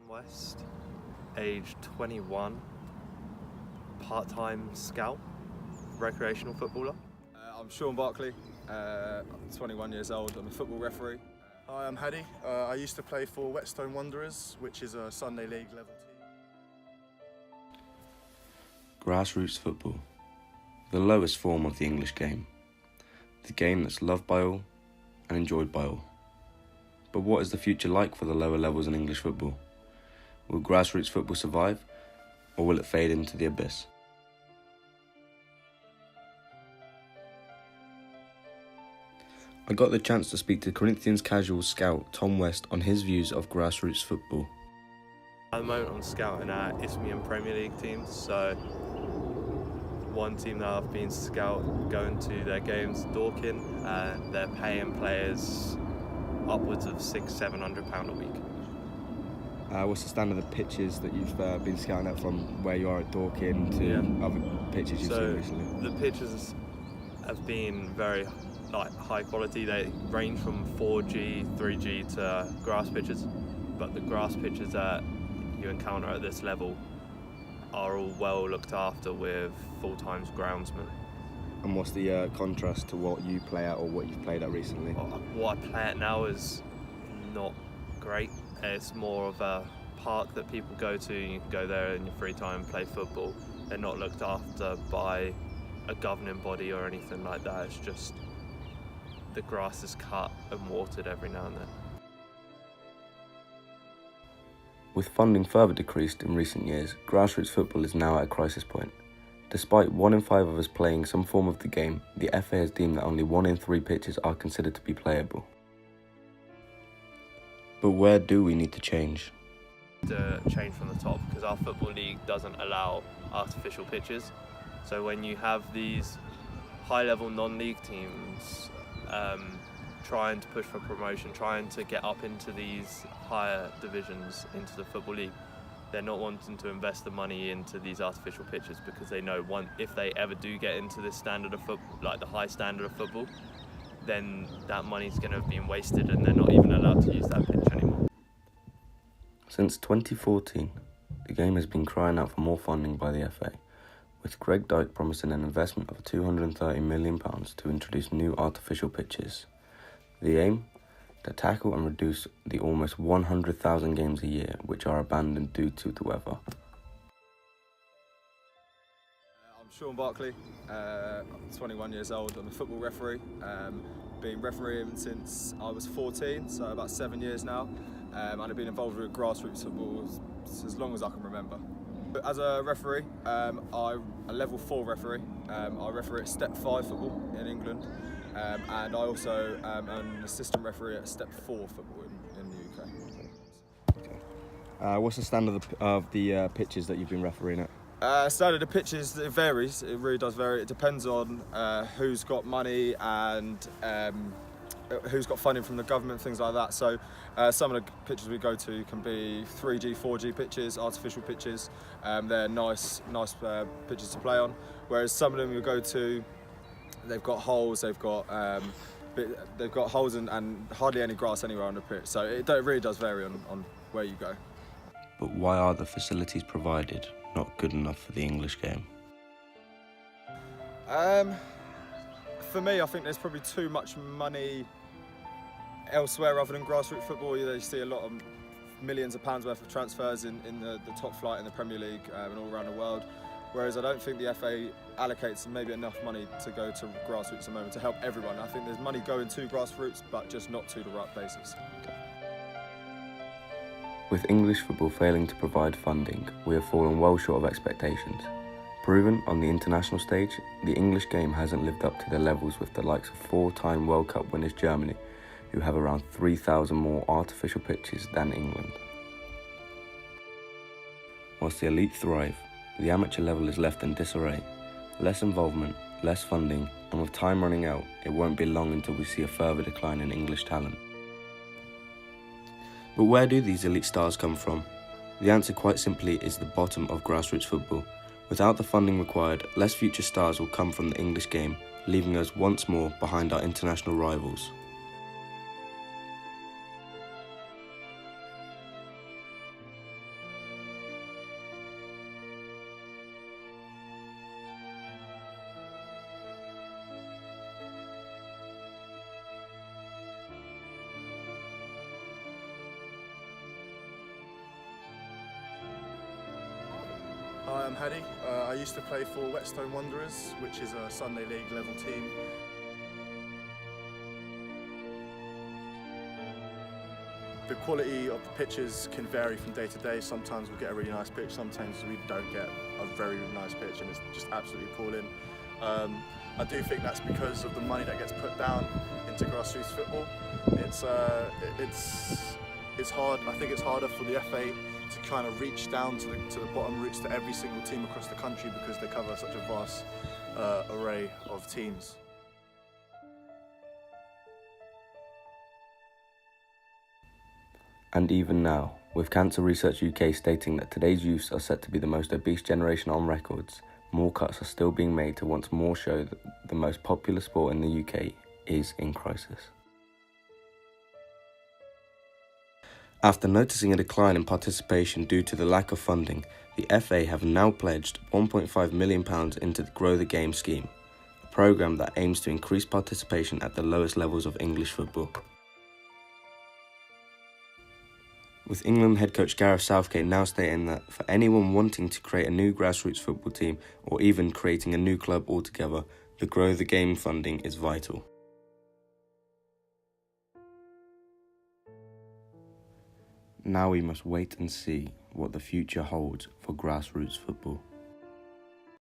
West, age 21, part-time scout, recreational footballer. I'm Sean Barkley, 21 years old. I'm a football referee. Hi, I'm Hadi. I used to play for Whetstone Wanderers, which is a Sunday League level team. Grassroots football, the lowest form of the English game. The game that's loved by all and enjoyed by all. But what is the future like for the lower levels in English football? Will grassroots football survive, or will it fade into the abyss? I got the chance to speak to Corinthians casual scout Tom West on his views of grassroots football. At the moment I'm scouting at Isthmian Premier League teams, so one team that I've been going to their games, Dorking, and they're paying players upwards of £600-700 a week. What's the standard of the pitches that you've been scouting at from where you are at Dorking to other pitches you've seen recently? The pitches have been very high quality. They range from 4G, 3G to grass pitches, but the grass pitches that you encounter at this level are all well looked after with full-time groundsmen. And what's the contrast to what you play at or what you've played at recently? What I play at now is not great. It's more of a park that people go to. You can go there in your free time and play football. They're not looked after by a governing body or anything like that. It's just the grass is cut and watered every now and then. With funding further decreased in recent years, grassroots football is now at a crisis point. Despite 1 in 5 of us playing some form of the game, the FA has deemed that only 1 in 3 pitches are considered to be playable. But where do we need to change? To change from the top, because our football league doesn't allow artificial pitches. So when you have these high-level non-league teams trying to push for promotion, trying to get up into these higher divisions into the football league, they're not wanting to invest the money into these artificial pitches because they know if they ever do get into this standard of football, like the high standard of football, then that money's going to have been wasted and they're not even allowed to use that pitch anymore. Since 2014, the game has been crying out for more funding by the FA, with Greg Dyke promising an investment of £230 million to introduce new artificial pitches. The aim? To tackle and reduce the almost 100,000 games a year which are abandoned due to the weather. I'm Sean Barkley, 21 years old. I'm a football referee. Been refereeing since I was 14, so about 7 years now. And I've been involved with grassroots football as long as I can remember. As a referee, I'm a level 4 referee. I referee at Step 5 football in England. And I also am an assistant referee at Step 4 football in the UK. Okay. What's the standard of the pitches that you've been refereeing at? Standard of pitches, it varies. It really does vary. It depends on who's got money and who's got funding from the government, things like that. So some of the pitches we go to can be 3G, 4G pitches, artificial pitches. They're nice pitches to play on. Whereas some of them you go to, they've got holes, they've got holes and hardly any grass anywhere on the pitch. So it really does vary on where you go. But why are the facilities provided not good enough for the English game? For me, I think there's probably too much money elsewhere other than grassroots football. You see a lot of millions of pounds worth of transfers in the top flight in the Premier League and all around the world. Whereas I don't think the FA allocates maybe enough money to go to grassroots at the moment to help everyone. I think there's money going to grassroots, but just not to the right places. With English football failing to provide funding, we have fallen well short of expectations. Proven on the international stage, the English game hasn't lived up to the levels with the likes of 4-time World Cup winners Germany, who have around 3,000 more artificial pitches than England. Whilst the elite thrive, the amateur level is left in disarray. Less involvement, less funding, and with time running out, it won't be long until we see a further decline in English talent. But where do these elite stars come from? The answer quite simply is the bottom of grassroots football. Without the funding required, less future stars will come from the English game, leaving us once more behind our international rivals. Hi, I'm Hadi. I used to play for Whetstone Wanderers, which is a Sunday League level team. The quality of the pitches can vary from day to day. Sometimes we get a really nice pitch, sometimes we don't get a very nice pitch, and it's just absolutely appalling. I do think that's because of the money that gets put down into grassroots football. It's hard. I think it's harder for the FA to kind of reach down to the bottom roots to every single team across the country because they cover such a vast array of teams. And even now, with Cancer Research UK stating that today's youths are set to be the most obese generation on records, more cuts are still being made to once more show that the most popular sport in the UK is in crisis. After noticing a decline in participation due to the lack of funding, the FA have now pledged £1.5 million into the Grow the Game scheme, a programme that aims to increase participation at the lowest levels of English football. With England head coach Gareth Southgate now stating that for anyone wanting to create a new grassroots football team or even creating a new club altogether, the Grow the Game funding is vital. Now we must wait and see what the future holds for grassroots football.